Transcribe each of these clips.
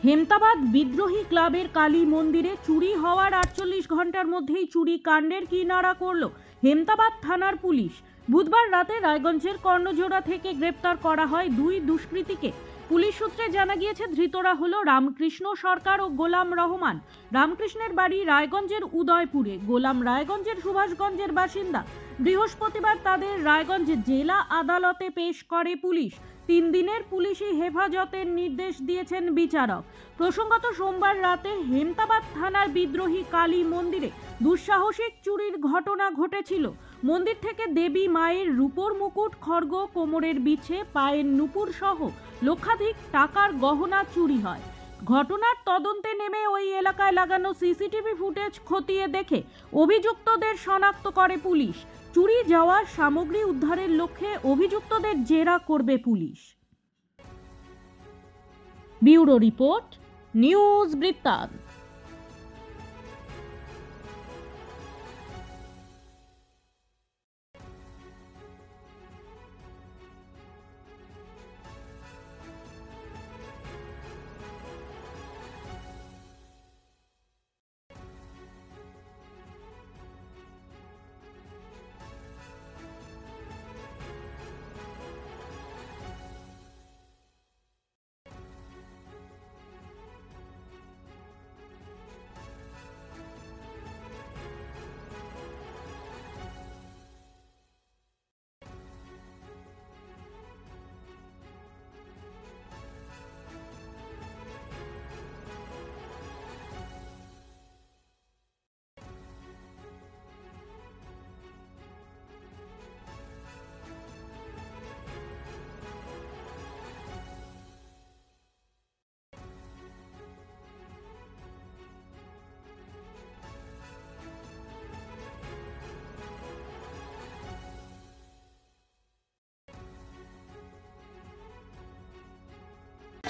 হেমতাবাদ বিদ্রোহী ক্লাবের কালী মন্দিরে চুরি হওয়ার ৪৮ ঘন্টার মধ্যেই চুরি কাণ্ডের কিনারা করল হেমতাবাদ থানার পুলিশ। বুধবার রাতে রায়গঞ্জের কর্ণজোড়া থেকে গ্রেপ্তার করা হয় দুই দুষ্কৃতীকে। পুলিশ সূত্রে জানা গিয়েছে ধৃতরা হলো রামকৃষ্ণ সরকার ও গোলাম রহমান। রামকৃষ্ণের বাড়ি রায়গঞ্জের উদয়পুরে, গোলাম রায়গঞ্জের সুভাষগঞ্জের বাসিন্দা। বৃহস্পতিবার তাদের রায়গঞ্জ জেলা আদালতে পেশ করে পুলিশ। ৩ দিনের পুলিশি হেফাজতের নির্দেশ দিয়েছেন বিচারক। প্রসঙ্গত, সোমবার রাতে হেমতাবাদ থানার বিদ্রোহী কালী মন্দিরে দুঃসাহসিক চুরির ঘটনা ঘটেছিল। মন্দির থেকে দেবী মায়ের রূপোর মুকুট, খড়গ, কোমরের বিছে, পায়ের নুপুর সহ লক্ষাধিক টাকার গহনা চুরি হয়। ঘটনার তদন্তে নেমে ওই এলাকায় লাগানো সিসিটিভি ফুটেজ খতিয়ে দেখে অভিযুক্তদের শনাক্ত করে পুলিশ। চুরি যাওয়া সামগ্রী উদ্ধারের লক্ষ্যে অভিযুক্তদের জেরা করবে পুলিশ। ব্যুরো রিপোর্ট, নিউজ বৃত্তান্ত।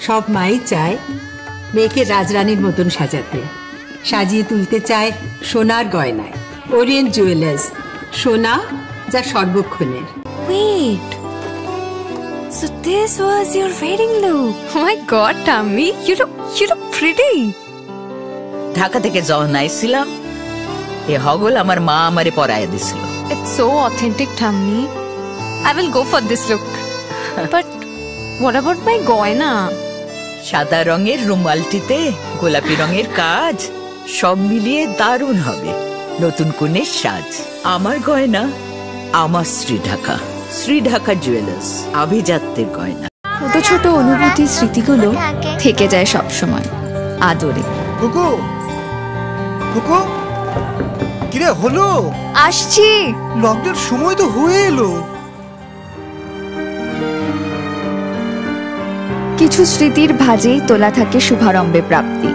সব মাই চায় মেয়েকে রাজরানীর মতন সাজাতে, সাজিয়ে তুলতে চায় সোনার গয়নায়। ওরিয়েন্ট জুয়েলার্স, সোনা যা সর্বক্ষণের। Wait, so this was your wedding look? Oh my God, Tammy, you look pretty. Dhaka থেকে যখন আইছিলাম এ হগল আমার মা আমারে পরায় দিছিল। It's so authentic, Tammy. I will go for this look. But what about my goina? সাদা রঙের রুমালটিতে গোলাপি রঙের কাজ, সব মিলিয়ে দারুণ হবে নতুন কনের সাজ। আমার গয়না আমার শ্রী ঢাকা জুয়েলার্স, আভিজাত্যের গয়না। ছোট ছোট অনুভূতি, স্মৃতিগুলো থেকে যায় সব সময় আদরে। কুকু কুকু, কিরে হলো? আসছি। লকডাউন সময় তো হয়ে এলো। কিছু স্মৃতির ভাজেই তোলা থাকে শুভারম্ভে প্রাপ্তি।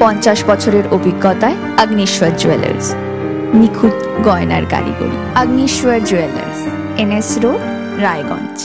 50 বছরের অভিজ্ঞতায় আগ্নেশ্বর জুয়েলার্স, নিখুঁত গয়নার কারিগরি। Agneshwar jewellers, NS road, Raiganj.